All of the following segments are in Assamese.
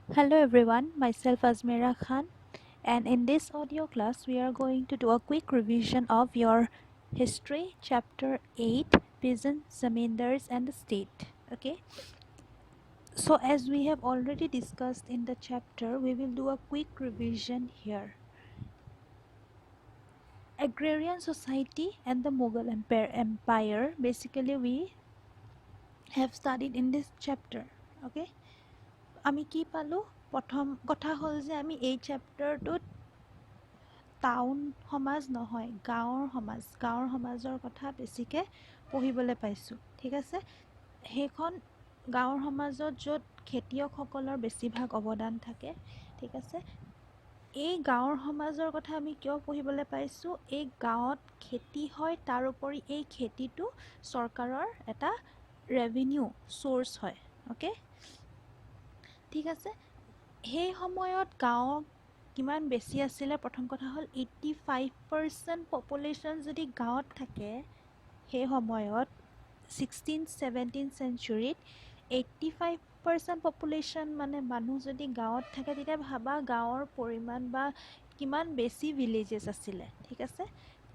Hello everyone, myself Azmira Khan, and in this audio class we are going to do a quick revision of your history chapter 8 Peasants, Zamindars and the State. Okay, so as we have already discussed in the chapter, we will do a quick revision here. Agrarian society and the Mughal empire basically we have studied in this chapter. Okay, আমি কি পালো প্ৰথম কথা হ'ল যে আমি এই চেপ্টাৰটোত টাউন সমাজ নহয় গাঁৱৰ সমাজৰ কথা বেছিকৈ পঢ়িবলৈ পাইছোঁ ঠিক আছে সেইখন গাঁৱৰ সমাজত য'ত খেতিয়কসকলৰ বেছিভাগ অৱদান থাকে ঠিক আছে এই গাঁৱৰ সমাজৰ কথা আমি কিয় পঢ়িবলৈ পাইছোঁ এই গাঁৱত খেতি হয় তাৰ উপৰি এই খেতিটো চৰকাৰৰ এটা ৰেভিনিউ চ'ৰ্চ হয় অ'কে ঠিক আছে সেই সময়ত গাঁৱৰ কিমান বেছি আছিলে প্ৰথম কথা হ'ল 85% পপুলেশ্যন যদি গাঁৱত থাকে সেই সময়ত 16-17 চেঞ্চুৰীত 85% পপুলেশ্যন মানে মানুহ যদি গাঁৱত থাকে তেতিয়া ভাবা গাঁৱৰ পৰিমাণ বা কিমান বেছি ভিলেজেছ আছিলে ঠিক আছে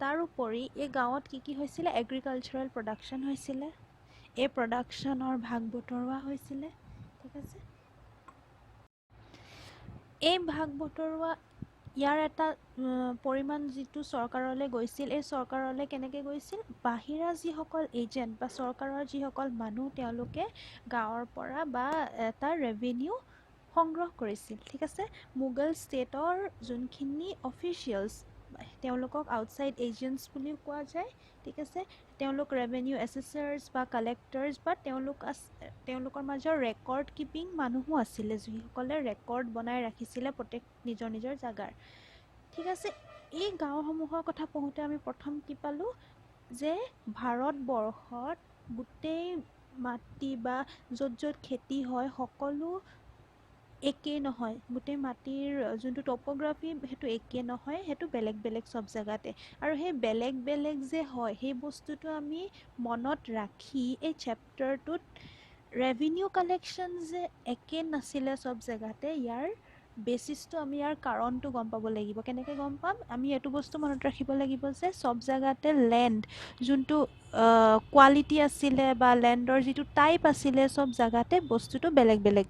তাৰোপৰি এই গাঁৱত কি হৈছিলে এগ্ৰিকালচাৰেল প্ৰডাকশ্যন হৈছিলে এই প্ৰডাকশ্যনৰ ভাগ বতৰুৱা হৈছিলে ঠিক আছে এই ভাগ বতৰুৱা ইয়াৰ এটা পৰিমাণ যিটো চৰকাৰলৈ গৈছিল এই চৰকাৰলৈ কেনেকৈ গৈছিল বাহিৰা যিসকল এজেণ্ট বা চৰকাৰৰ যিসকল মানুহ তেওঁলোকে গাঁৱৰ পৰা বা এটা ৰেভিনিউ সংগ্ৰহ কৰিছিল ঠিক আছে মোগল ষ্টেটৰ যোনখিনি অফিচিয়েলছ তেওঁলোকক আউটছাইড এজেণ্টছ বুলিও কোৱা যায় ঠিক আছে তেওঁলোক ৰেভিনিউ এছেচাৰ্ছ বা কালেক্টৰ্ছ বা তেওঁলোকৰ মাজৰ ৰেকৰ্ড কিপিং মানুহো আছিলে যিসকলে ৰেকৰ্ড বনাই ৰাখিছিলে প্ৰত্যেক নিজৰ নিজৰ জাগাৰ ঠিক আছে এই গাঁওসমূহৰ কথা পঢ়োঁতে আমি প্ৰথম কি পালোঁ যে ভাৰতবৰ্ষত গোটেই মাটি বা য'ত খেতি হয় সকলো একেই নহয় গোটেই মাটিৰ যোনটো টপ'গ্ৰাফি সেইটো একেই নহয় সেইটো বেলেগ বেলেগ চব জেগাতে আৰু সেই বেলেগ বেলেগ যে হয় সেই বস্তুটো আমি মনত ৰাখি এই চেপ্টাৰটোত ৰেভিনিউ কালেকশ্যন যে একে নাছিলে চব জেগাতে ইয়াৰ বেচিছটো আমি ইয়াৰ কাৰণটো গম পাব লাগিব কেনেকৈ গম পাম আমি এইটো বস্তু মনত ৰাখিব লাগিব যে চব জেগাতে লেণ্ড যোনটো কোৱালিটি আছিলে বা লেণ্ডৰ যিটো টাইপ আছিলে চব জেগাতে বস্তুটো বেলেগ বেলেগ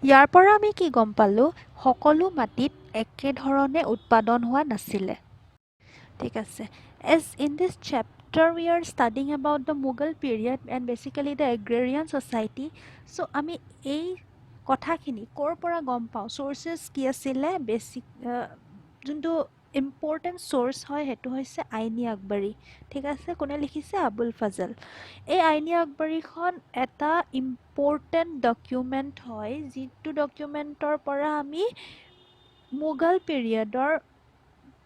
ইয়াৰ পৰা আমি কি গম পালোঁ সকলো মাটিত একেধৰণে উৎপাদন হোৱা নাছিলে ঠিক আছে as in this chapter we are studying about the Mughal period and basically the agrarian society so' আমি এই কথাখিনি ক'ৰ পৰা গম পাওঁ চ'ৰ্চেছ কি আছিলে বেছিক যোনটো ইম্পৰ্টেণ্ট চ'ৰ্চ হয় সেইটো হৈছে আইনী আকবৰী ঠিক আছে কোনে লিখিছে আবুল ফাজল এই আইনী আকবৰীখন এটা ইম্পৰ্টেণ্ট ডকুমেণ্ট হয় যিটো ডকুমেণ্টৰ পৰা আমি মোগল পিৰিয়ডৰ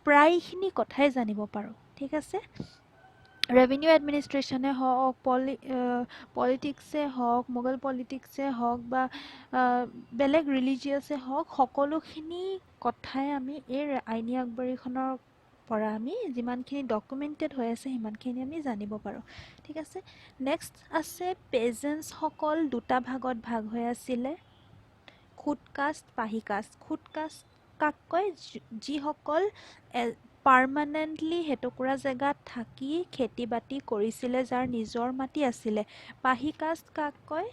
প্ৰায়খিনি কথাই জানিব পাৰোঁ ঠিক আছে ৰেভিনিউ এডমিনিষ্ট্ৰেশ্যনে হওক পলিটিক্সে হওক মোগল পলিটিক্সে হওক বা বেলেগ ৰিলিজিয়াছে হওক সকলোখিনি কথাই আমি এই আইনী আকবৰীখনৰ পৰা আমি যিমানখিনি ডকুমেণ্টেড হৈ আছে সিমানখিনি আমি জানিব পাৰোঁ ঠিক আছে নেক্সট আছে পেজেণ্টছসকল দুটা ভাগত ভাগ হৈ আছিলে খুট কাষ্ট পাহি কাষ্ট খুট কাষ্ট কাক কয় যিসকল পাৰ্মানেণ্টলি সেইটুকুৰা জেগাত থাকি খেতি বাতি কৰিছিলে যাৰ নিজৰ মাটি আছিলে পাহি কাষ্ট কাক কয়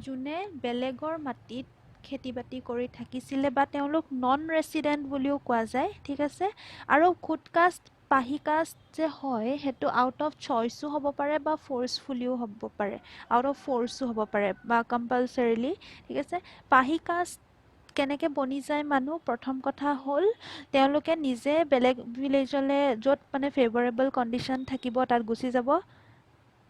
যোনে বেলেগৰ মাটিত খেতি বাতি কৰি থাকিছিলে বা তেওঁলোক নন ৰেচিডেণ্ট বুলিও কোৱা যায় ঠিক আছে আৰু খুট কাষ্ট পাহি কাষ্ট যে হয় সেইটো আউট অফ চইচো হ'ব পাৰে বা ফ'ৰ্চফুলিও হ'ব পাৰে আউট অফ ফ'ৰ্চো হ'ব পাৰে বা কম্পালচৰিলি ঠিক আছে পাহি কাষ্ট কেনেকৈ বনি যায় মানুহ প্ৰথম কথা হ'ল তেওঁলোকে নিজে বেলেগ ভিলেজলৈ য'ত মানে ফেভাৰেবল কণ্ডিশ্যন থাকিব তাত গুচি যাব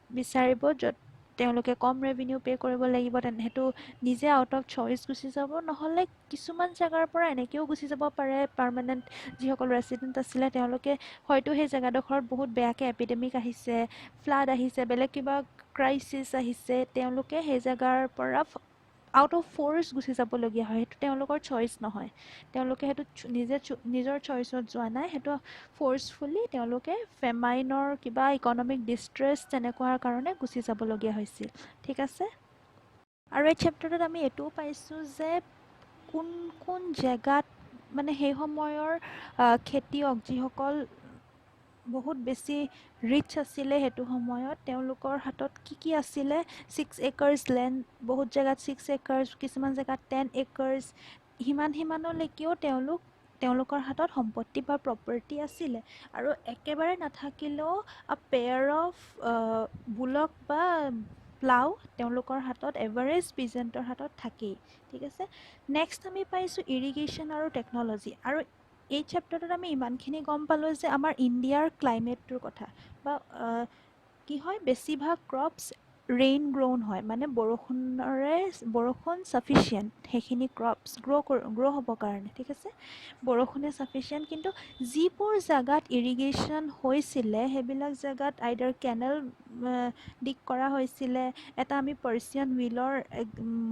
বিচাৰিব য'ত তেওঁলোকে কম ৰেভিনিউ পে' কৰিব লাগিব সেইটো নিজে আউট অফ চইচ গুচি যাব নহ'লে কিছুমান জেগাৰ পৰা এনেকৈও গুচি যাব পাৰে পাৰ্মানেণ্ট যিসকল ৰেচিডেণ্ট আছিলে তেওঁলোকে হয়তো সেই জেগাডোখৰত বহুত বেয়াকৈ এপিডেমিক আহিছে ফ্লাড আহিছে বেলেগ কিবা ক্ৰাইচিছ আহিছে তেওঁলোকে সেই জেগাৰ পৰা আউট অফ ফ'ৰ্চ গুচি যাবলগীয়া হয় সেইটো তেওঁলোকৰ চইচ নহয় তেওঁলোকে সেইটো নিজৰ চইচত যোৱা নাই সেইটো ফ'ৰ্চফুলি তেওঁলোকে ফেমাইনৰ কিবা ইকনমিক ডিষ্ট্ৰেছ তেনেকুৱাৰ কাৰণে গুচি যাবলগীয়া হৈছিল ঠিক আছে আৰু এই চেপ্টাৰটোত আমি এইটোও পাইছোঁ যে কোন কোন জেগাত মানে সেই সময়ৰ খেতিয়ক যিসকল বহুত বেছি ৰিচ আছিলে সেইটো সময়ত তেওঁলোকৰ হাতত কি আছিলে 6 একাৰ্ছ লেণ্ড বহুত জেগাত 6 একাৰ্ছ কিছুমান জেগাত 10 একাৰ্ছ সিমানলৈকেও তেওঁলোকৰ হাতত সম্পত্তি বা প্ৰপাৰ্টি আছিলে আৰু একেবাৰে নাথাকিলেও পেয়াৰ অফ বুলক বা প্লাউ তেওঁলোকৰ হাতত এভাৰেজ পিজেণ্টৰ হাতত থাকেই ঠিক আছে নেক্সট আমি পাইছোঁ ইৰিগেশ্যন আৰু টেকন'লজি আৰু এই চেপ্টাৰটোত আমি ইমানখিনি গম পালোঁ যে আমাৰ ইণ্ডিয়াৰ ক্লাইমেটটোৰ কথা বা কি হয় বেছিভাগ ক্ৰপছ ৰেইন গ্ৰ'ন হয় মানে বৰষুণ ছাফিচিয়েণ্ট সেইখিনি ক্ৰপছ গ্ৰ' হ'বৰ কাৰণে ঠিক আছে বৰষুণে ছাফিচিয়েণ্ট কিন্তু যিবোৰ জেগাত ইৰিগেশ্যন হৈছিলে সেইবিলাক জেগাত আইদাৰ কেনেল দিগ কৰা হৈছিলে এটা আমি পাৰ্চিয়ান হুইলৰ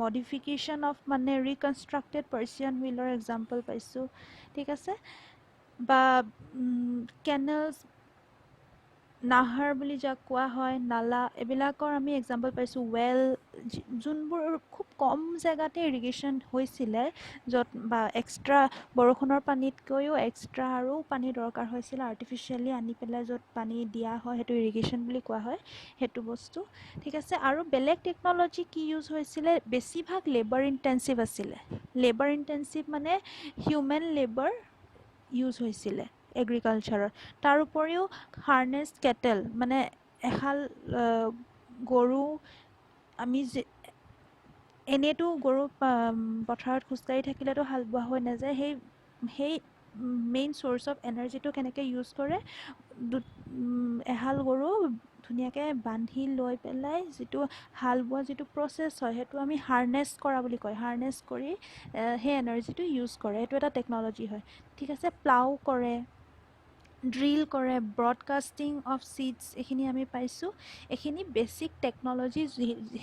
মডিফিকেশ্যন অফ মানে ৰিকনষ্ট্ৰাক্টেড পাৰ্চিয়ান হুইলৰ এক্সাম্পল পাইছোঁ ঠিক আছে বা কেনেলছ নাহাৰ বুলি যাক কোৱা হয় নালা এইবিলাকৰ আমি এক্সাম্পল পাইছোঁ ৱেল যোনবোৰ খুব কম জেগাতে ইৰিগেশ্যন হৈছিলে য'ত বা এক্সট্ৰা বৰষুণৰ পানীতকৈও এক্সট্ৰা আৰু পানী দৰকাৰ হৈছিলে আৰ্টিফিচিয়েলি আনি পেলাই য'ত পানী দিয়া হয় সেইটো ইৰিগেশ্যন বুলি কোৱা হয় সেইটো বস্তু ঠিক আছে আৰু বেলেগ টেকন'লজি কি ইউজ হৈছিলে বেছিভাগ লেবাৰ ইণ্টেনচিভ আছিলে লেবাৰ ইণ্টেনচিভ মানে হিউমেন লেবাৰ ইউজ হৈছিলে এগ্ৰিকালচাৰত তাৰ উপৰিও হাৰ্নেছ কেটেল মানে এহাল গৰু আমি এনেইতো গৰু পথাৰত খোজকাঢ়ি থাকিলেতো হাল বোৱা হৈ নাযায় সেই মেইন চ'ৰ্চ অফ এনাৰ্জিটো কেনেকৈ ইউজ কৰে এহাল গৰু ধুনীয়াকৈ বান্ধি লৈ পেলাই যিটো হাল বোৱা যিটো প্ৰচেছ হয় সেইটো আমি হাৰ্নেছ কৰা বুলি কয় হাৰ্নেছ কৰি সেই এনাৰ্জিটো ইউজ কৰে এইটো এটা টেকন'লজি হয় ঠিক আছে প্লাউ কৰে ড্ৰিল কৰে ব্ৰডকাষ্টিং অফ ছিডছ এইখিনি আমি পাইছোঁ এইখিনি বেছিক টেকন'লজি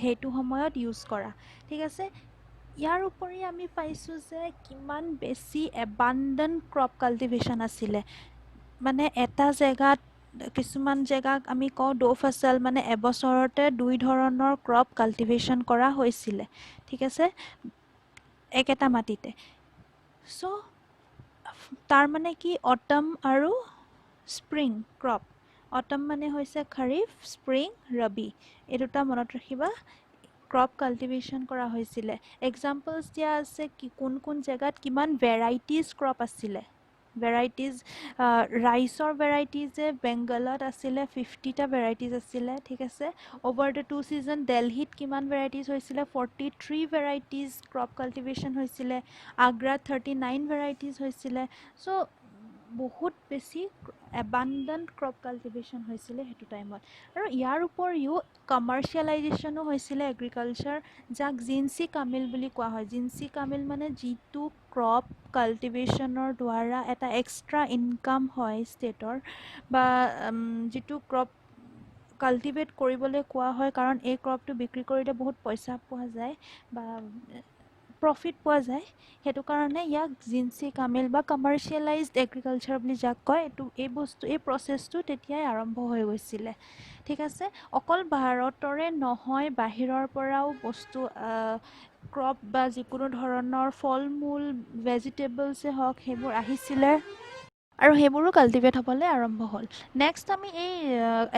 সেইটো সময়ত ইউজ কৰা ঠিক আছে ইয়াৰ উপৰি আমি পাইছোঁ যে কিমান বেছি এবাণ্ডেণ্ট ক্ৰপ কাল্টিভেশ্যন আছিলে মানে এটা জেগাত কিছুমান জেগাক আমি কওঁ দো ফচল মানে এবছৰতে 2 ধৰণৰ ক্ৰপ কাল্টিভেশ্যন কৰা হৈছিলে ঠিক আছে একেটা মাটিতে চ' তাৰ মানে কি অটম আৰু স্প্ৰিং ক্ৰপ অটম মানে হৈছে খাৰিফ স্প্ৰিং ৰবি এই দুটা মনত ৰাখিবা ক্ৰপ কাল্টিভেশ্যন কৰা হৈছিলে এক্সাম্পলছ দিয়া আছে কি কোন জেগাত কিমান ভেৰাইটিজ ক্ৰপ আছিলে ভেৰাইটিজ ৰাইচৰ ভেৰাইটিজে বেংগলত আছিলে 50টা ভেৰাইটিজ আছিলে ঠিক আছে অভাৰ দ্য 2 ছিজন দিল্লীত কিমান ভেৰাইটিজ হৈছিলে 43 ভেৰাইটিজ ক্ৰপ কাল্টিভেশ্যন হৈছিলে আগ্ৰাত 39 ভেৰাইটিজ হৈছিলে চ' বহুত বেছি এবাণ্ডেণ্ট ক্ৰপ কাল্টিভেশ্যন হৈছিলে সেইটো টাইমত আৰু ইয়াৰ উপৰিও কমাৰ্চিয়েলাইজেশ্যনো হৈছিলে এগ্ৰিকালচাৰ যাক জিনচি কামিল বুলি কোৱা হয় জিনচি কামিল মানে যিটো ক্ৰপ কাল্টিভেশ্যনৰ দ্বাৰা এটা এক্সট্ৰা ইনকাম হয় ষ্টেটৰ বা যিটো ক্ৰপ কাল্টিভেট কৰিবলৈ কোৱা হয় কাৰণ এই ক্ৰপটো বিক্ৰী কৰিলে বহুত পইচা পোৱা যায় বা প্ৰফিট পোৱা যায় সেইটো কাৰণে ইয়াক জিনচি কামিল বা কমাৰ্চিয়েলাইজড এগ্ৰিকালচাৰ বুলি যাক কয় এই প্ৰচেছটো তেতিয়াই আৰম্ভ হৈ গৈছিলে ঠিক আছে অকল ভাৰতৰে নহয় বাহিৰৰ পৰাও বস্তু ক্ৰপ বা যিকোনো ধৰণৰ ফল মূল ভেজিটেবলছে হওক সেইবোৰ আহিছিলে আৰু সেইবোৰো কাল্টিভেট হ'বলৈ আৰম্ভ হ'ল নেক্সট আমি এই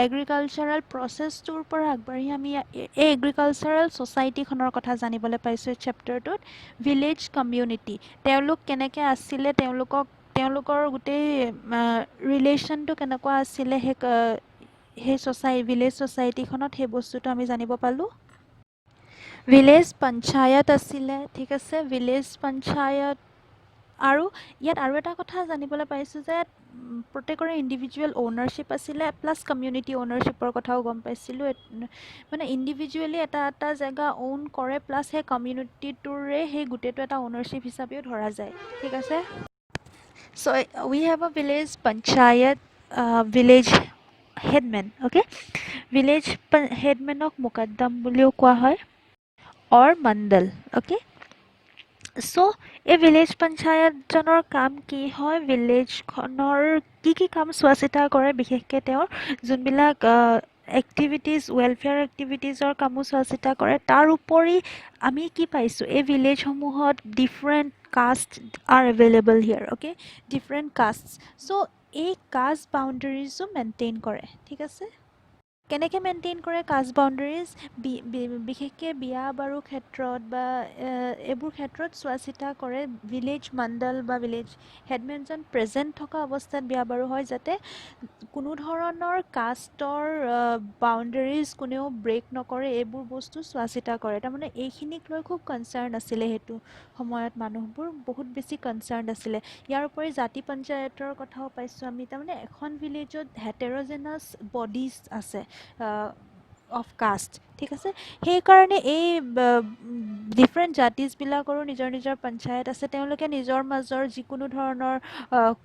এগ্ৰিকালচাৰেল প্ৰচেছটোৰ পৰা আগবাঢ়ি আমি এই এগ্ৰিকালচাৰেল ছ'চাইটিখনৰ কথা জানিবলৈ পাইছোঁ এই চেপ্টাৰটোত ভিলেজ কমিউনিটি তেওঁলোক কেনেকৈ আছিলে তেওঁলোকৰ গোটেই ৰিলেশ্যনটো কেনেকুৱা আছিলে সেই ভিলেজ ছ'চাইটিখনত সেই বস্তুটো আমি জানিব পালোঁ ভিলেজ পঞ্চায়ত আছিলে ঠিক আছে ভিলেজ পঞ্চায়ত আৰু ইয়াত আৰু এটা কথা জানিবলৈ পাইছোঁ যে প্ৰত্যেকৰে ইণ্ডিভিজুৱেল অ'নাৰশ্বিপ আছিলে প্লাছ কমিউনিটি অ'নাৰশ্বিপৰ কথাও গম পাইছিলোঁ মানে ইণ্ডিভিজুৱেলি এটা জেগা অ'ন কৰে প্লাছ সেই কমিউনিটিটোৰে সেই গোটেইটো এটা অ'নাৰশ্বিপ হিচাপেও ধৰা যায় ঠিক আছে so' we have a village panchayat village headmen okay village হেডমেনক মুকদ্দম বুলিও কোৱা হয় অৰ মণ্ডল অ'কে চ' এই ভিলেজ পঞ্চায়তজনৰ কাম কি হয় ভিলেজখনৰ কি কাম চোৱা চিতা কৰে বিশেষকৈ তেওঁৰ যোনবিলাক এক্টিভিটিজ ৱেলফেয়াৰ এক্টিভিটিজৰ কামো চোৱা চিতা কৰে। তাৰ উপৰি আমি কি পাইছোঁ, এই ভিলেজসমূহত ডিফাৰেণ্ট কাষ্ট আৰ এভেইলেবল হিয়াৰ, অ'কে, ডিফাৰেণ্ট কাষ্ট। চ' এই কাষ্ট বাউণ্ডেৰিজো মেইনটেইন কৰে, ঠিক আছে। কেনেকৈ মেইনটেইন কৰে কাষ্ট বাউণ্ডেৰিজ? বিশেষকৈ বিয়া বাৰুৰ ক্ষেত্ৰত বা এইবোৰ ক্ষেত্ৰত চোৱা চিতা কৰে ভিলেজ মণ্ডল বা ভিলেজ হেডমেনজন প্ৰেজেণ্ট থকা অৱস্থাত বিয়া বাৰু হয়, যাতে কোনো ধৰণৰ কাষ্টৰ বাউণ্ডেৰিজ কোনেও ব্ৰেক নকৰে, এইবোৰ বস্তু চোৱা চিতা কৰে। তাৰমানে এইখিনিক লৈ খুব কনচাৰ্ণ আছিলে সেইটো সময়ত, মানুহবোৰ বহুত বেছি কনচাৰ্ণ আছিলে। ইয়াৰ উপৰি জাতি পঞ্চায়তৰ কথাও পাইছোঁ আমি। তাৰমানে এখন ভিলেজত হেটেৰ'জেনাছ বডিজ আছে অফ কাষ্ট, ঠিক আছে। সেইকাৰণে এই ডিফাৰেণ্ট জাতিজবিলাকৰো নিজৰ নিজৰ পঞ্চায়ত আছে। তেওঁলোকে নিজৰ মাজৰ যিকোনো ধৰণৰ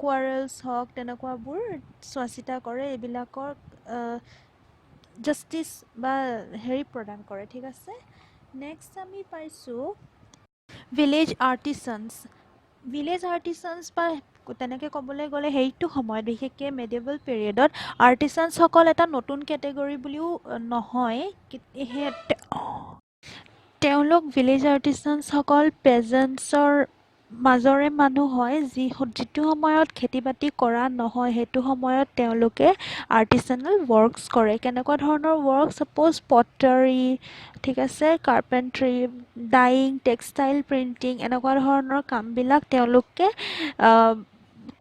কোৱাৰেলছ হওক তেনেকুৱাবোৰ চোৱা চিতা কৰে, এইবিলাকৰ জাষ্টিচ বা হেৰি প্ৰদান কৰে, ঠিক আছে। নেক্সট আমি পাইছোঁ ভিলেজ আৰ্টিচানছ। ভিলেজ আৰ্টিচানছ বা তেনেকৈ ক'বলৈ গ'লে সেইটো সময়ত বিশেষকৈ মেডিয়েবল পিৰিয়ডত আৰ্টিচানছসকল এটা নতুন কেটেগৰী বুলিও নহয়। তেওঁলোক ভিলেজ আৰ্টিচানছসকল পেজেণ্টছৰ মাজৰে মানুহ হয়, যিটো সময়ত খেতি বাতি কৰা নহয়, সেইটো সময়ত তেওঁলোকে আৰ্টিচানেল ৱৰ্কছ কৰে। কেনেকুৱা ধৰণৰ ৱৰ্ক? ছাপ'জ পটাৰী, ঠিক আছে, কাৰ্পেণ্ট্ৰি, ডাইং, টেক্সটাইল প্ৰিণ্টিং, এনেকুৱা ধৰণৰ কামবিলাক তেওঁলোকে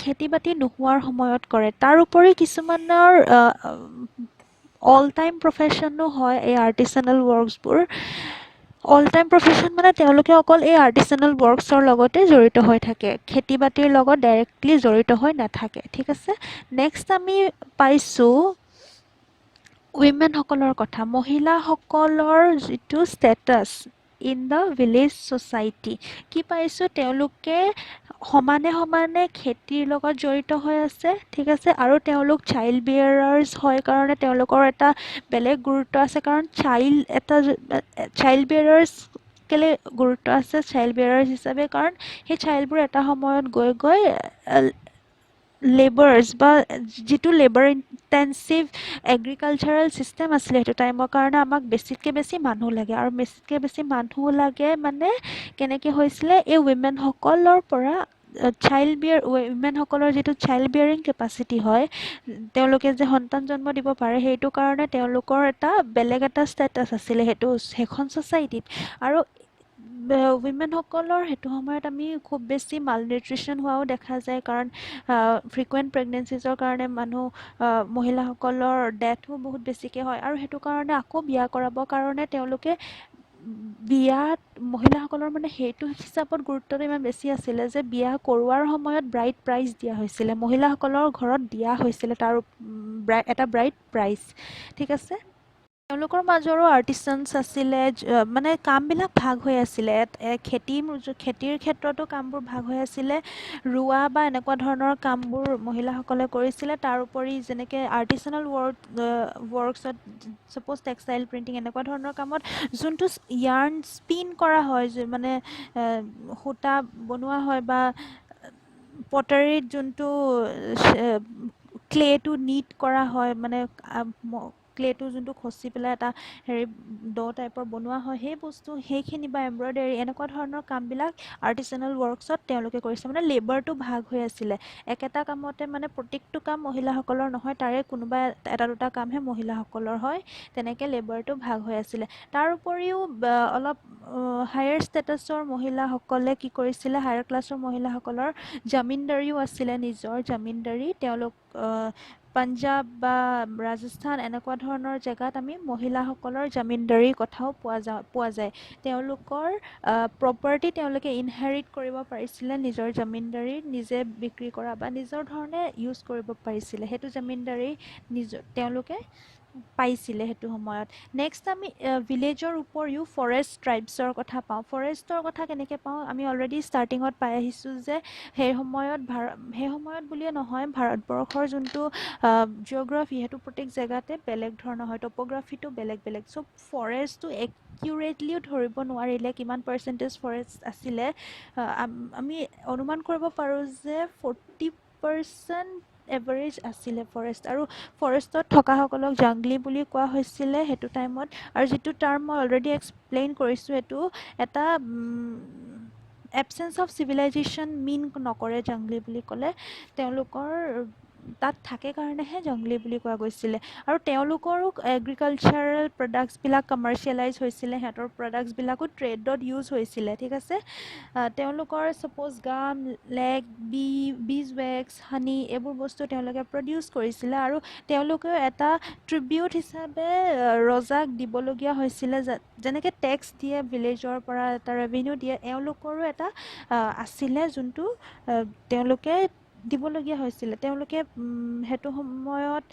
খেতি বাতি নোহোৱাৰ সময়ত কৰে। তাৰ উপৰি কিছুমানৰ অল টাইম প্ৰফেশ্যনো হয় এই আৰ্টিচানেল ৱৰ্কছবোৰ। অল টাইম প্ৰফেশ্যন মানে তেওঁলোকে অকল এই আৰ্টিচানেল ৱৰ্কছৰ লগতে জড়িত হৈ থাকে, খেতি বাতিৰ লগত ডাইৰেক্টলি জড়িত হৈ নাথাকে, ঠিক আছে। নেক্সট আমি পাইছোঁ উইমেনসকলৰ কথা। মহিলাসকলৰ যিটো status in the village society, কি পাইছোঁ, তেওঁলোকে সমানে সমানে খেতিৰ লগত জড়িত হৈ আছে, ঠিক আছে। আৰু তেওঁলোক চাইল্ড বিয়াৰাৰ্ছ হয় কাৰণে তেওঁলোকৰ এটা বেলেগ গুৰুত্ব আছে। কাৰণ চাইল্ড বিয়াৰাৰ্ছ কেলৈ গুৰুত্ব আছে চাইল্ড বিয়াৰাৰ্ছ হিচাপে? কাৰণ সেই চাইল্ডবোৰ এটা সময়ত গৈ গৈ লেবাৰ্ছ বা যিটো লেবাৰ ইণ্টেনচিভ এগ্ৰিকালচাৰেল ছিষ্টেম আছিলে সেইটো টাইমৰ কাৰণে আমাক বেছিতকৈ বেছি মানুহ লাগে। আৰু বেছিতকৈ বেছি মানুহ লাগে মানে কেনেকৈ হৈছিলে, এই উইমেনসকলৰ পৰা উইমেনসকলৰ যিটো চাইল্ড বিয়াৰিং কেপাচিটি হয়, তেওঁলোকে যে সন্তান জন্ম দিব পাৰে, সেইটো কাৰণে তেওঁলোকৰ এটা বেলেগ এটা ষ্টেটাছ আছিলে সেইখন ছ'চাইটিত। আৰু উইমেনসকলৰ সেইটো সময়ত আমি খুব বেছি মালনিউট্ৰিশ্যন হোৱাও দেখা যায়। কাৰণ ফ্ৰিকুৱেণ্ট প্ৰেগনেঞ্চিজৰ কাৰণে মহিলাসকলৰ ডেথো বহুত বেছিকৈ হয়। আৰু সেইটো কাৰণে আকৌ বিয়া কৰাবৰ কাৰণে তেওঁলোকে মহিলাসকলৰ মানে সেইটো হিচাপত গুৰুত্বটো ইমান বেছি আছিলে যে বিয়া কৰোৱাৰ সময়ত ব্ৰাইড প্ৰাইজ দিয়া হৈছিলে, মহিলাসকলৰ ঘৰত দিয়া হৈছিলে তাৰ এটা ব্ৰাইড প্ৰাইজ, ঠিক আছে। তেওঁলোকৰ মাজৰো আৰ্টিচানছ আছিলে, মানে কামবিলাক ভাগ হৈ আছিলে। খেতিৰ ক্ষেত্ৰতো কামবোৰ ভাগ হৈ আছিলে। ৰোৱা বা এনেকুৱা ধৰণৰ কামবোৰ মহিলাসকলে কৰিছিলে। তাৰ উপৰি যেনেকৈ আৰ্টিচানেল ৱৰ্কছত ছাপ'জ টেক্সটাইল প্ৰিণ্টিং এনেকুৱা ধৰণৰ কামত যোনটো য়াৰ্ণ স্পিন কৰা হয়, মানে সূতা বনোৱা হয়, বা পটাৰীত যোনটো ক্লেটো নিট কৰা হয়, মানে ক্লেটো যোনটো খচি পেলাই এটা হেৰি টাইপৰ বনোৱা হয়, সেইখিনি বা এম্ব্ৰইডাৰী এনেকুৱা ধৰণৰ কামবিলাক আৰ্টিচানেল ৱৰ্কছত তেওঁলোকে কৰিছে। মানে লেবাৰটো ভাগ হৈ আছিলে। একেটা কামতে মানে প্ৰত্যেকটো কাম মহিলাসকলৰ নহয়, তাৰে কোনোবা এটা দুটা কামহে মহিলাসকলৰ হয়, তেনেকৈ লেবাৰটো ভাগ হৈ আছিলে। তাৰ উপৰিও অলপ হায়াৰ ষ্টেটাছৰ মহিলাসকলে কি কৰিছিলে, হায়াৰ ক্লাছৰ মহিলাসকলৰ জামিনদাৰীও আছিলে, নিজৰ জামিনদাৰী। তেওঁলোক পাঞ্জাৱ বা ৰাজস্থান এনেকুৱা ধৰণৰ জেগাত আমি মহিলাসকলৰ জামিনদাৰীৰ কথাও পোৱা যায়। তেওঁলোকৰ প্ৰপাৰ্টি তেওঁলোকে ইনহেৰিট কৰিব পাৰিছিলে, নিজৰ জামিনদাৰী নিজে বিক্ৰী কৰা বা নিজৰ ধৰণে ইউজ কৰিব পাৰিছিলে। সেইটো জামিনদাৰী তেওঁলোকে পাইছিলে সেইটো সময়ত। নেক্সট আমি ভিলেজৰ উপৰিও ফৰেষ্ট ট্ৰাইবছৰ কথা পাওঁ। ফৰেষ্টৰ কথা কেনেকৈ পাওঁ, আমি অলৰেডি ষ্টাৰ্টিঙত পাই আহিছোঁ যে সেই সময়ত বুলিয়ে নহয়, ভাৰতবৰ্ষৰ যোনটো জিঅ'গ্ৰাফী সেইটো প্ৰত্যেক জেগাতে বেলেগ ধৰণৰ হয়, টপ'গ্ৰাফীটো বেলেগ বেলেগ। চ' ফৰেষ্টটো একিউৰেটলিও ধৰিব নোৱাৰিলে কিমান পাৰ্চেণ্টেজ ফৰেষ্ট আছিলে। আমি অনুমান কৰিব পাৰোঁ যে 40% এভাৰেজ আছিলে ফৰেষ্ট, আৰু ফৰেষ্টত থকাসকলক জাংগলী বুলি কোৱা হৈছিলে সেইটো টাইমত। আৰু যিটো টাৰ্ম মই অলৰেডি এক্সপ্লেইন কৰিছোঁ, এইটো এটা এবচেঞ্চ অফ চিভিলাইজেশ্যন মিন নকৰে জাংগলী বুলি ক'লে। তেওঁলোকৰ তাত থাকে কাৰণেহে জংগলী বুলি কোৱা গৈছিলে। আৰু তেওঁলোকৰো এগ্ৰিকালচাৰেল প্ৰডাক্টছবিলাক কমাৰ্চিয়েলাইজ হৈছিলে, সিহঁতৰ প্ৰডাক্টছবিলাকো ট্ৰেডত ইউজ হৈছিলে, ঠিক আছে। তেওঁলোকৰ ছাপ'জ গাম, লেগ, বীজ ৱেক্স, হানি এইবোৰ বস্তু তেওঁলোকে প্ৰডিউচ কৰিছিলে, আৰু তেওঁলোকেও এটা ট্ৰিবিউট হিচাপে ৰজাক দিবলগীয়া হৈছিলে। যেনেকৈ টেক্স দিয়ে, ভিলেজৰ পৰা এটা ৰেভিনিউ দিয়ে, এওঁলোকৰো এটা আছিলে যোনটো তেওঁলোকে দিবলগীয়া হৈছিলে। তেওঁলোকে সেইটো সময়ত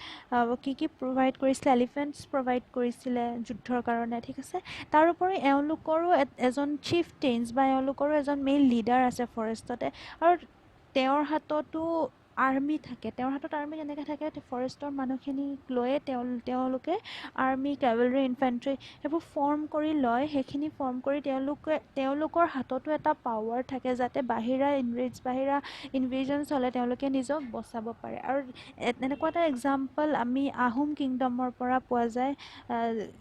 কি প্ৰভাইড কৰিছিলে, এলিফেণ্টছ প্ৰভাইড কৰিছিলে যুদ্ধৰ কাৰণে, ঠিক আছে। তাৰোপৰি এওঁলোকৰো এজন চিফটেইনছ বা এওঁলোকৰো এজন মেইন লিডাৰ আছে ফৰেষ্টতে, আৰু তেওঁৰ হাততো আৰ্মি থাকে। তেওঁৰ হাতত আৰ্মি কেনেকৈ থাকে, ফৰেষ্টৰ মানুহখিনিক লৈয়ে তেওঁলোকে আৰ্মি, কেভেলৰী, ইনফেণ্ট্ৰি সেইবোৰ ফৰ্ম কৰি লয়। সেইখিনি ফৰ্ম কৰি তেওঁলোকৰ হাততো এটা পাৱাৰ থাকে, যাতে বাহিৰা ইনভেজনছ হ'লে তেওঁলোকে নিজক বচাব পাৰে। আৰু এনেকুৱা এটা এক্সাম্পল আমি আহোম কিংডমৰ পৰা পোৱা যায়,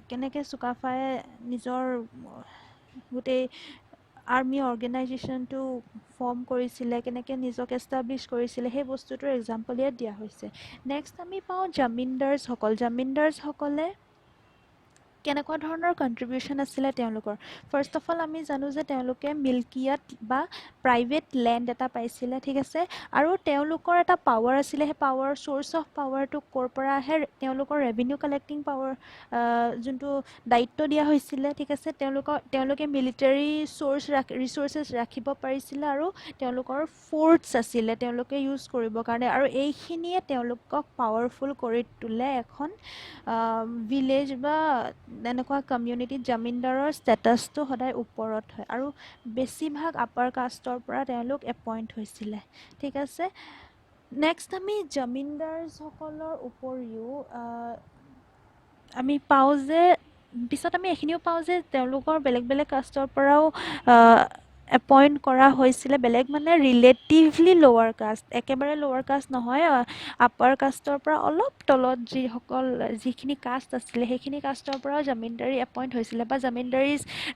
কেনেকৈ চুকাফাই নিজৰ গোটেই আৰ্মি অৰ্গেনাইজেশ্যনটো ফৰ্ম কৰিছিলে, কেনেকৈ নিজক এষ্টাব্লিছ কৰিছিলে, সেই বস্তুটোৰ এক্সাম্পল ইয়াত দিয়া হৈছে। নেক্সট আমি পাওঁ জামিনদাৰ্ছসকলে কেনেকুৱা ধৰণৰ কণ্ট্ৰিবিউশ্যন আছিলে তেওঁলোকৰ। ফাৰ্ষ্ট অফ অল আমি জানো যে তেওঁলোকে মিল্কিয়াত বা প্ৰাইভেট লেণ্ড এটা পাইছিলে, ঠিক আছে। আৰু তেওঁলোকৰ এটা পাৱাৰ আছিলে, সেই চ'ৰ্চ অফ পাৱাৰটো ক'ৰ পৰা আহে, তেওঁলোকৰ ৰেভিনিউ কালেক্টিং পাৱাৰ যোনটো দায়িত্ব দিয়া হৈছিলে, ঠিক আছে। তেওঁলোকে মিলিটাৰী ৰিচ'ৰ্চেছ ৰাখিব পাৰিছিলে, আৰু তেওঁলোকৰ ফ'ৰ্টছ আছিলে তেওঁলোকে ইউজ কৰিবৰ কাৰণে, আৰু এইখিনিয়ে তেওঁলোকক পাৱাৰফুল কৰি তোলে। এখন ভিলেজ বা এনেকুৱা কমিউনিটিত জামিনদাৰৰ ষ্টেটাছটো সদায় ওপৰত হয়, আৰু বেছিভাগ আপাৰ কাষ্টৰ পৰা তেওঁলোক এপইণ্ট হৈছিলে, ঠিক আছে। নেক্সট আমি জামিনদাৰসকলৰ উপৰিও আমি পাওঁ যে পিছত আমি এইখিনিও পাওঁ যে তেওঁলোকৰ বেলেগ বেলেগ কাষ্টৰ পৰাও এপইণ্ট কৰা হৈছিলে। বেলেগ মানে ৰিলেটিভলি ল'ৱাৰ কাষ্ট, একেবাৰে ল'ৱাৰ কাষ্ট নহয়, আপাৰ কাষ্টৰ পৰা অলপ তলত যিখিনি কাষ্ট আছিলে সেইখিনি কাষ্টৰ পৰাও জামিনদাৰী এপইণ্ট হৈছিলে, বা জামিনদাৰী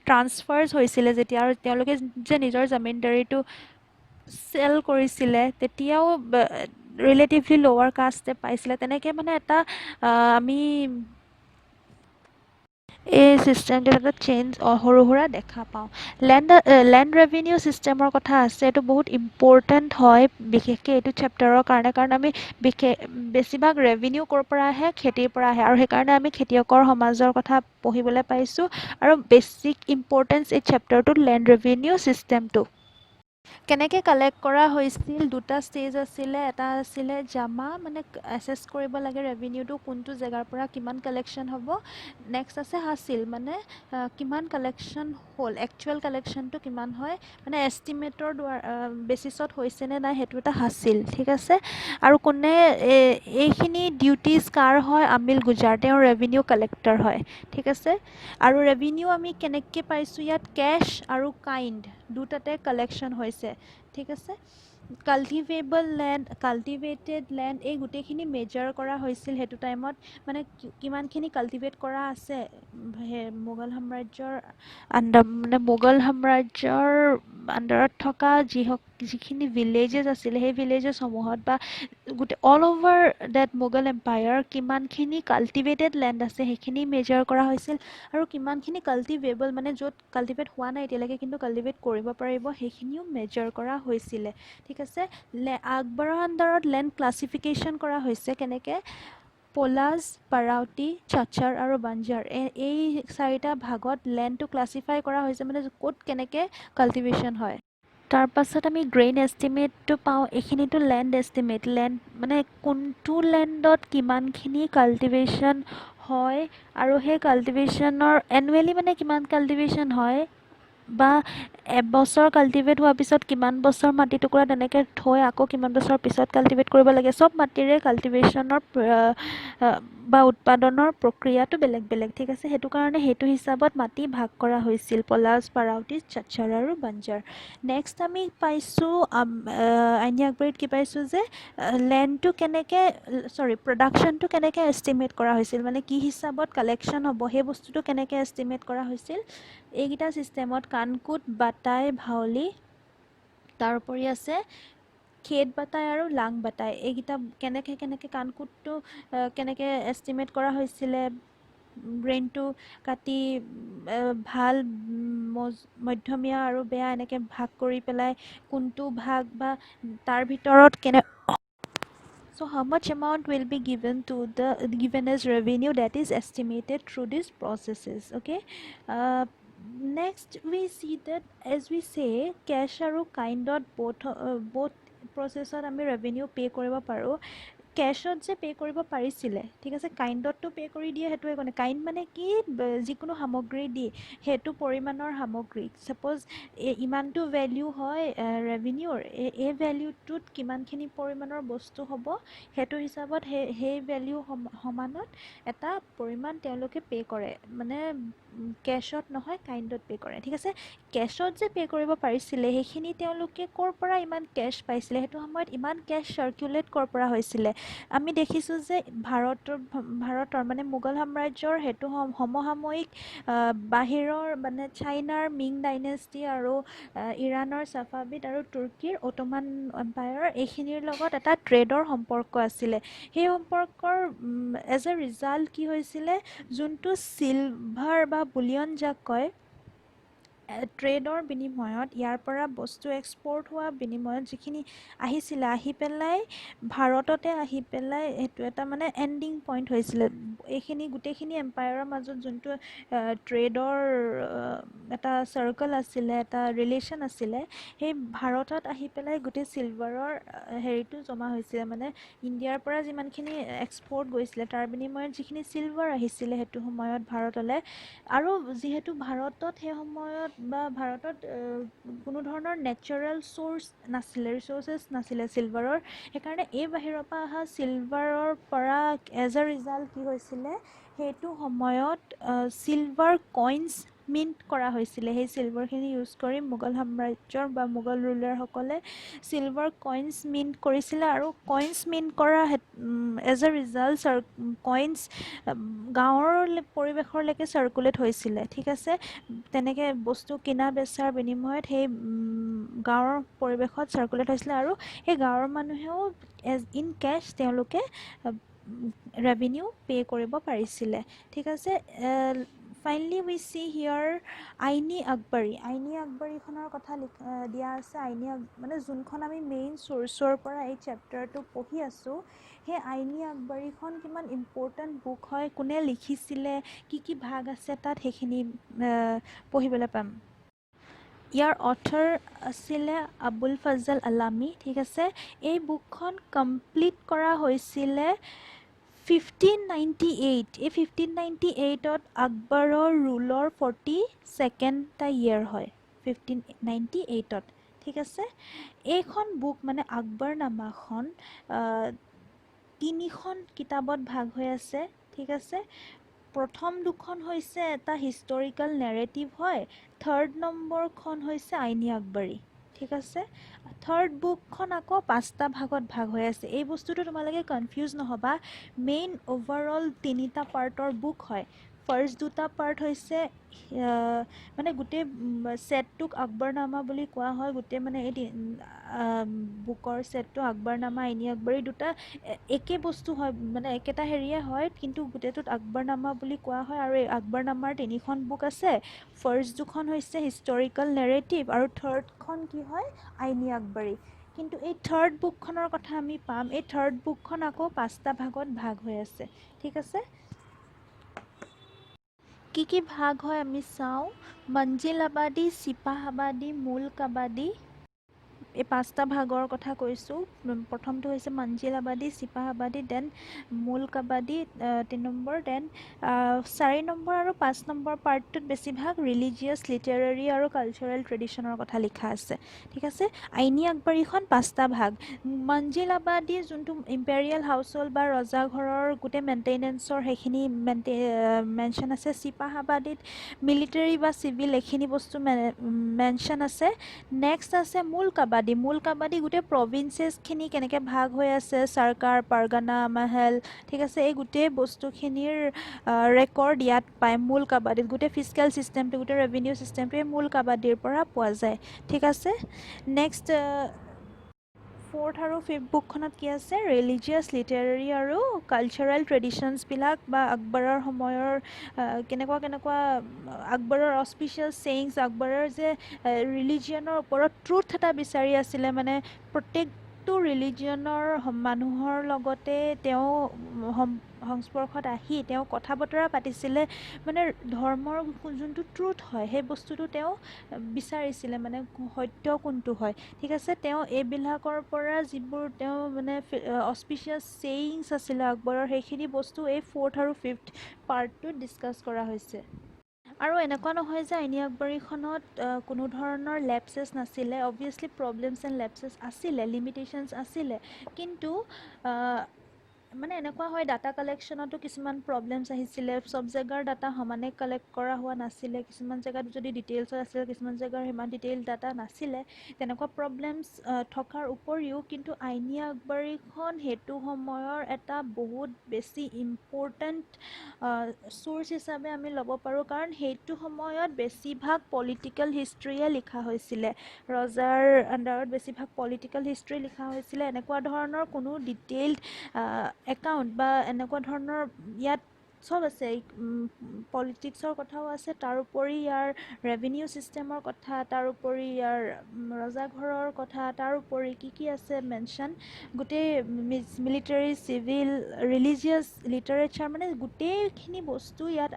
ট্ৰান্সফাৰ্ছ হৈছিলে যেতিয়া, আৰু তেওঁলোকে যে নিজৰ জামিনদাৰীটো চেল কৰিছিলে তেতিয়াও ৰিলেটিভলি ল'ৱাৰ কাষ্টে পাইছিলে। তেনেকৈ মানে এটা আমি এই ছিষ্টেমটোত এটা চেঞ্জ সৰু সুৰা দেখা পাওঁ। লেণ্ড ৰেভিনিউ ছিষ্টেমৰ কথা আছে, এইটো বহুত ইম্পৰ্টেণ্ট হয় বিশেষকৈ এইটো চেপ্টাৰৰ কাৰণে, কাৰণ আমি বেছিভাগ ৰেভিনিউ ক'ৰ পৰা আহে, খেতিৰ পৰা আহে, আৰু সেইকাৰণে আমি খেতিয়কৰ সমাজৰ কথা পঢ়িবলৈ পাইছোঁ। আৰু বেছিক ইম্পৰ্টেঞ্চ এই চেপ্টাৰটোত লেণ্ড ৰেভিনিউ ছিষ্টেমটো। কেনেকৈ কালেক্ট কৰা হৈছিল, দুটা ষ্টেজ আছিলে। এটা আছিলে জামা, মানে এছেছ কৰিব লাগে ৰেভিনিউটো কোনটো জেগাৰ পৰা কিমান কালেকশ্যন হ'ব। নেক্সট আছে হাচিল, মানে কিমান কালেকশ্যন হ'ল, একচুৱেল কালেকশ্যনটো কিমান হয়, মানে এষ্টিমেটৰ বেচিছত হৈছেনে নাই, সেইটো এটা হাচিল, ঠিক আছে। আৰু এইখিনি ডিউটিজ কাৰ হয়, আমিল গুজাৰ, তেওঁ ৰেভিনিউ কালেক্টৰ হয়, ঠিক আছে। আৰু ৰেভিনিউ আমি কেনেকৈ পাইছোঁ, ইয়াত কেছ আৰু কাইণ্ড দুটাতে কালেকশ্যন হৈছে, ঠিক আছে। কাল্টিভেটেড লেণ্ড এই গোটেইখিনি মেজাৰ কৰা হৈছিল সেইটো টাইমত, মানে কিমানখিনি কাল্টিভেট কৰা আছে মোগল সাম্ৰাজ্যৰ আণ্ডাৰত থকা যিখিনি ভিলেজেছ আছিলে, সেই ভিলেজেছসমূহত বা গোটেই all over that Mughal empire কিমানখিনি কাল্টিভেটেড লেণ্ড আছে সেইখিনি মেজাৰ কৰা হৈছিল। আৰু কিমানখিনি কাল্টিভেবল, মানে য'ত কাল্টিভেট হোৱা নাই এতিয়ালৈকে কিন্তু কাল্টিভেট কৰিব পাৰিব, সেইখিনিও মেজাৰ কৰা হৈছিলে, ঠিক আছে। আকবৰৰ আণ্ডাৰত লেণ্ড ক্লাছিফিকেশ্যন কৰা হৈছে কেনেকৈ, পলাজ, বাৰাউতি, চাচাৰ আৰু বাঞ্জাৰ, এই চাৰিটা ভাগত লেণ্ডটো ক্লাছিফাই কৰা হৈছে, মানে ক'ত কেনেকৈ কাল্টিভেশ্যন হয়। তাৰপাছত আমি গ্ৰেইন এষ্টিমেটটো পাওঁ। এইখিনিতো লেণ্ড এষ্টিমেট, মানে কোনটো লেণ্ডত কিমানখিনি কাল্টিভেশ্যন হয়, আৰু সেই কাল্টিভেশ্যনৰ এনুৱেলি মানে কিমান কাল্টিভেশ্যন হয় বা এবছৰ কাল্টিভেট হোৱাৰ পিছত কিমান বছৰ মাটি টুকুৰা তেনেকৈ থৈ আকৌ কিমান বছৰ পিছত কাল্টিভেট কৰিব লাগে। চব মাটিৰে কাল্টিভেশ্যনৰ বা উৎপাদনৰ প্ৰক্ৰিয়াটো বেলেগ বেলেগ, ঠিক আছে। সেইটো কাৰণে সেইটো হিচাপত মাটি ভাগ কৰা হৈছিল পলাছ, পাৰাউটি, চাচ্চাৰ আৰু বাঞ্জাৰ। নেক্সট আমি পাইছোঁ আইনী আকবৰীত কি পাইছোঁ যে লেণ্ডটো কেনেকৈ প্ৰডাকশ্যনটো কেনেকৈ এষ্টিমেট কৰা হৈছিল, মানে কি হিচাপত কালেকশ্যন হ'ব সেই বস্তুটো কেনেকৈ এষ্টিমেট কৰা হৈছিল। এইকেইটা ছিষ্টেমত কাণকোট, বাটাই, ভাৱলি, তাৰ উপৰি আছে খেত বাটাই আৰু লাং বাটাই। এইকেইটা কেনেকৈ কাণকোটটো কেনেকৈ এষ্টিমেট কৰা হৈছিলে, গ্ৰেইনটো কাটি ভাল, মধ্যমীয়া আৰু বেয়া এনেকৈ ভাগ কৰি পেলাই কোনটো ভাগ বা তাৰ ভিতৰত So how much amount will be given as revenue, that is estimated through these processes. Okay. Next we see that as we say cash aru kind of both processত আমি revenue pay কৰিব পাৰোঁ। কেছত যে পে' কৰিব পাৰিছিলে, ঠিক আছে, কাইণ্ডতটো পে' কৰি দিয়ে, সেইটো একো নাই। কাইণ্ড মানে কি, যিকোনো সামগ্ৰী দি সেইটো পৰিমাণৰ সামগ্ৰী, ছাপ'জ ইমানটো ভেলিউ হয় ৰেভিনিউৰ, এই ভেলিউটোত কিমানখিনি পৰিমাণৰ বস্তু হ'ব সেইটো হিচাপত সেই ভেলিউ সমানত এটা পৰিমাণ তেওঁলোকে পে' কৰে, মানে কেছত নহয় কাইণ্ডত পে' কৰে, ঠিক আছে। কেছত যে পে' কৰিব পাৰিছিলে সেইখিনি তেওঁলোকে ক'ৰ পৰা ইমান কেছ পাইছিলে, সেইটো সময়ত ইমান কেছ চাৰ্কুলেট ক'ৰ পৰা হৈছিলে। আমি দেখিছোঁ যে ভাৰতৰ মানে মোগল সাম্ৰাজ্যৰ সেইটো সমসাময়িক বাহিৰৰ মানে চাইনাৰ মিং ডাইনেষ্টি আৰু ইৰাণৰ চাফাভিদ আৰু তুৰ্কীৰ অটোমান এম্পায়াৰ, এইখিনিৰ লগত এটা ট্ৰেডৰ সম্পৰ্ক আছিলে। সেই সম্পৰ্কৰ এজ এ ৰিজাল্ট কি হৈছিলে, যোনটো চিলভাৰ বা বুলিয়ন যাক কয়, ট্ৰেডৰ বিনিময়ত ইয়াৰ পৰা বস্তু এক্সপৰ্ট হোৱা বিনিময়ত যিখিনি আহিছিলে, আহি পেলাই ভাৰততে আহি পেলাই সেইটো এটা মানে এণ্ডিং পইণ্ট হৈছিলে। এইখিনি গোটেইখিনি এম্পায়াৰৰ মাজত যোনটো ট্ৰেডৰ এটা চাৰ্কল আছিলে, এটা ৰিলেশ্যন আছিলে, সেই ভাৰতত আহি পেলাই গোটেই চিলভাৰৰ হেৰিটো জমা হৈছিলে, মানে ইণ্ডিয়াৰ পৰা যিমানখিনি এক্সপৰ্ট গৈছিলে তাৰ বিনিময়ত যিখিনি চিলভাৰ আহিছিলে সেইটো সময়ত ভাৰতলৈ। আৰু যিহেতু ভাৰতত সেই সময়ত বা ভাৰতত কোনো ধৰণৰ নেচাৰেল চ'ৰ্চ নাছিলে, ৰিচ'ৰ্চেছ নাছিলে চিলভাৰৰ, সেইকাৰণে এই বাহিৰৰ পৰা অহা চিলভাৰৰ পৰা এজ এ ৰিজাল্ট কি হৈছিলে, সেইটো সময়ত চিলভাৰ কইনছ মিণ্ট কৰা হৈছিলে। সেই চিলভাৰখিনি ইউজ কৰি মোগল সাম্ৰাজ্যৰ বা মোগল ৰুলাৰসকলে চিলভাৰ কইনছ মিণ্ট কৰিছিলে, আৰু কইনছ মিণ্ট কৰা এজ এ ৰিজাল্ট কইনছ গাঁৱৰ পৰিৱেশলৈকে চাৰ্কুলেট হৈছিলে, ঠিক আছে। তেনেকৈ বস্তু কিনা বেচাৰ বিনিময়ত সেই গাঁৱৰ পৰিৱেশত চাৰ্কুলেট হৈছিলে, আৰু সেই গাঁৱৰ মানুহেও ইন কেছ তেওঁলোকে ৰেভিনিউ পে' কৰিব পাৰিছিলে, ঠিক আছে। ফাইনেলি উই চি হিয়াৰ আইনী আকবৰীখনৰ কথা দিয়া আছে। মানে যোনখন আমি মেইন চ'ৰ্চৰ পৰা এই চেপ্টাৰটো পঢ়ি আছোঁ, সেই আইনী আকবৰীখন কিমান ইম্পৰ্টেণ্ট বুক হয়, কোনে লিখিছিলে, কি ভাগ আছে তাত, সেইখিনি পঢ়িবলৈ পাম। ইয়াৰ অথৰ আছিলে আবুল ফজল আলামী, ঠিক আছে। এই বুকখন কমপ্লিট কৰা হৈছিলে 1598। এই 1598ত আকবৰৰ ৰুলৰ 42nd ইয়েৰ হয়, 1598ত, ঠিক আছে। এইখন বুক মানে আকবৰনামাখন 3খন কিতাপত ভাগ হৈ আছে, ঠিক আছে। প্ৰথম দুখন হৈছে এটা হিষ্টৰিকেল নেৰেটিভ হয়, থাৰ্ড নম্বৰখন হৈছে আইনী আকবৰী, ঠিক আছে। থাৰ্ড বুকখন আকৌ 5টা ভাগত ভাগ হৈ আছে। এই বস্তুটো তোমালোকে কনফিউজ নহ'বা, মেইন অভাৰঅল 3টা পাৰ্টৰ বুক হয়। ফাৰ্ষ্ট 2টা পাৰ্ট হৈছে মানে গোটেই ছেটটোক আকবৰনামা বুলি কোৱা হয়, গোটেই মানে এই বুকৰ ছেটটো আকবৰনামা, আইনী আকবৰী দুটা একে বস্তু হয়, মানে একেটা হেৰিয়ে হয়, কিন্তু গোটেইটোত আকবৰনামা বুলি কোৱা হয়। আৰু এই আকবৰনামাৰ 3খন বুক আছে। ফাৰ্ষ্ট দুখন হৈছে হিষ্টৰিকেল নেৰেটিভ আৰু থাৰ্ডখন কি হয়, আইনী আকবৰী। কিন্তু এই থাৰ্ড বুকখনৰ কথা আমি পাম, এই থাৰ্ড বুকখন আকৌ 5টা ভাগত ভাগ হৈ আছে, ঠিক আছে। কি ভাগ হয় আমি চাওঁ, মঞ্জিল আবাদী, চিপাহ আবাদী, মুল্ক আবাদী, এই 5টা ভাগৰ কথা কৈছোঁ। প্ৰথমটো হৈছে মঞ্জিলাবাদী, চিপাহাবাদী, দেন মুলকাবাদী 3 নম্বৰ, দেন 4 নম্বৰ আৰু 5 নম্বৰ পাৰ্টটোত বেছিভাগ ৰিলিজিয়াছ, লিটাৰেৰী আৰু কালচাৰেল ট্ৰেডিশ্যনৰ কথা লিখা আছে। ঠিক আছে, আইনী আকবৰীখন 5টা ভাগ। মঞ্জিলাবাদী যোনটো ইম্পেৰিয়েল হাউচ হোল্ড বা ৰজাঘৰৰ গোটেই মেইনটেনেঞ্চৰ সেইখিনি মেনশ্যন আছে। চিপাহাবাদীত মিলিটাৰী বা চিভিল এইখিনি বস্তু মেনশ্যন আছে। নেক্সট আছে মুলকাবাদী। মুলকাবাদী গোটেই প্ৰভিঞ্চেছখিনি কেনেকৈ ভাগ হৈ আছে, চৰকাৰ, পাৰগানা, মাহেল, ঠিক আছে, এই গোটেই বস্তুখিনিৰ ৰেকৰ্ড ইয়াত পায় মুলকাবাদীত। গোটেই ফিজিকেল ছিষ্টেমটো, গোটেই ৰেভিনিউ ছিষ্টেমটো এই মুলকাবাদীৰ পৰা পোৱা যায়। ঠিক আছে, নেক্সট 4th আৰু 5th বুকখনত কি আছে, ৰিলিজিয়াছ, লিটাৰেৰী আৰু কালচাৰেল ট্ৰেডিশ্যনছবিলাক বা আকবৰৰ সময়ৰ কেনেকুৱা আকবৰৰ অস্পিচিয়াছ ছেয়িংছ, আকবৰৰ যে ৰিলিজিয়নৰ ওপৰত ট্ৰুথ এটা বিচাৰি আছিলে, মানে প্ৰত্যেকটো ৰিলিজিয়নৰ মানুহৰ লগতে তেওঁ সংস্পৰ্শত আহি তেওঁ কথা বতৰা পাতিছিলে, মানে ধৰ্মৰ যোনটো ট্ৰুথ হয় সেই বস্তুটো তেওঁ বিচাৰিছিলে, মানে সত্য কোনটো হয়। ঠিক আছে, তেওঁ এইবিলাকৰ পৰা যিবোৰ তেওঁ মানে অস্পিচিয়াছ ছেয়িংছ আছিলে আকবৰৰ, সেইখিনি বস্তু এই 4th আৰু 5th পাৰ্টটোত ডিছকাছ কৰা হৈছে। আৰু এনেকুৱা নহয় যে আইনী আকবৰীখনত কোনো ধৰণৰ লেপছেছ নাছিলে। অবভিয়াছলি প্ৰব্লেমছ এণ্ড লেপছেছ আছিলে, লিমিটেশ্যনছ আছিলে, কিন্তু মানে এনেকুৱা হয় ডাটা কালেকশ্যনতো কিছুমান প্ৰব্লেমছ আহিছিলে। চব জেগাৰ ডাটা সমানে কালেক্ট কৰা হোৱা নাছিলে, কিছুমান জেগাত যদি ডিটেইলছত আছিলে, কিছুমান জেগাৰ সিমান ডিটেইল ডাটা নাছিলে। তেনেকুৱা প্ৰব্লেমছ থকাৰ উপৰিও কিন্তু আইনী আকবৰীখন সেইটো সময়ৰ এটা বহুত বেছি ইম্পৰ্টেণ্ট চ'ৰ্চ হিচাপে আমি ল'ব পাৰোঁ, কাৰণ সেইটো সময়ত বেছিভাগ পলিটিকেল হিষ্ট্ৰীয়ে লিখা হৈছিলে। ৰজাৰ আণ্ডাৰত বেছিভাগ পলিটিকেল হিষ্ট্ৰী লিখা হৈছিলে। এনেকুৱা ধৰণৰ কোনো ডিটেইলড একাউণ্ট বা এনেকুৱা ধৰণৰ ইয়াত চব আছে, পলিটিক্সৰ কথাও আছে, তাৰোপৰি ইয়াৰ ৰেভিনিউ ছিষ্টেমৰ কথা, তাৰোপৰি ইয়াৰ ৰজাঘৰৰ কথা, তাৰোপৰি কি আছে মেনশ্যন, গোটেই মিলিটাৰী, চিভিল, ৰিলিজিয়াছ, লিটাৰেচাৰ, মানে গোটেইখিনি বস্তু ইয়াত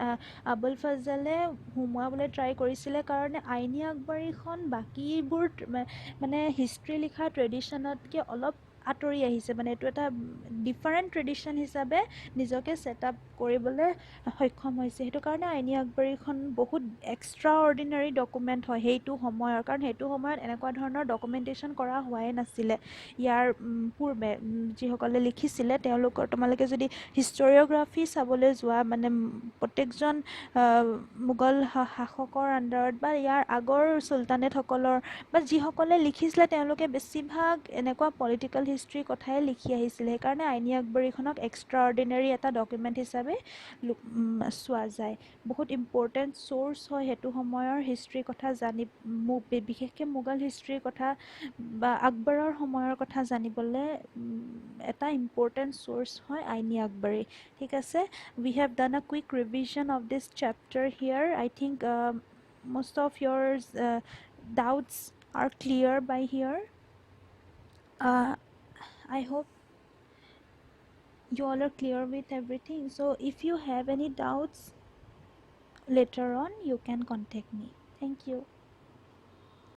আবুল ফজলে সোমোৱাবলৈ ট্ৰাই কৰিছিলে। কাৰণে আইনী আকবৰীখন বাকীবোৰ মানে হিষ্ট্ৰী লিখা ট্ৰেডিশ্যনতকৈ অলপ আঁতৰি আহিছে, মানে এইটো এটা ডিফাৰেণ্ট ট্ৰেডিশ্যন হিচাপে নিজকে ছেট আপ কৰিবলৈ সক্ষম হৈছে। সেইটো কাৰণে আইনী আকবৰীখন বহুত এক্সট্ৰা অৰ্ডিনাৰী ডকুমেণ্ট হয় সেইটো সময়ৰ, কাৰণ সেইটো সময়ত এনেকুৱা ধৰণৰ ডকুমেণ্টেশ্যন কৰা হোৱাই নাছিলে ইয়াৰ পূৰ্বে। যিসকলে লিখিছিলে তেওঁলোকৰ, তোমালোকে যদি হিষ্টৰিঅ'গ্ৰাফি চাবলৈ যোৱা, মানে প্ৰত্যেকজন মোগল শাসকৰ আণ্ডাৰত বা ইয়াৰ আগৰ চুলতানেটসকলৰ বা যিসকলে লিখিছিলে তেওঁলোকে বেছিভাগ এনেকুৱা পলিটিকেল হিষ্ট্ৰীৰ কথাই লিখি আহিছিলে। সেইকাৰণে আইনী আকবৰীখনক এক্সট্ৰা অৰ্ডিনাৰী এটা ডকুমেণ্ট হিচাপে চোৱা যায়। বহুত ইম্পৰ্টেণ্ট চ'ৰ্চ হয় সেইটো সময়ৰ হিষ্ট্ৰীৰ কথা বিশেষকৈ মোগল হিষ্ট্ৰীৰ কথা বা আকবৰৰ সময়ৰ কথা জানিবলৈ এটা ইম্পৰ্টেণ্ট চ'ৰ্চ হয় আইনী আকবৰী। ঠিক আছে, we have done a quick revision of this chapter here. I think most of your doubts are clear by here. I hope you all are clear with everything. So if you have any doubts later on, you can contact me. Thank you.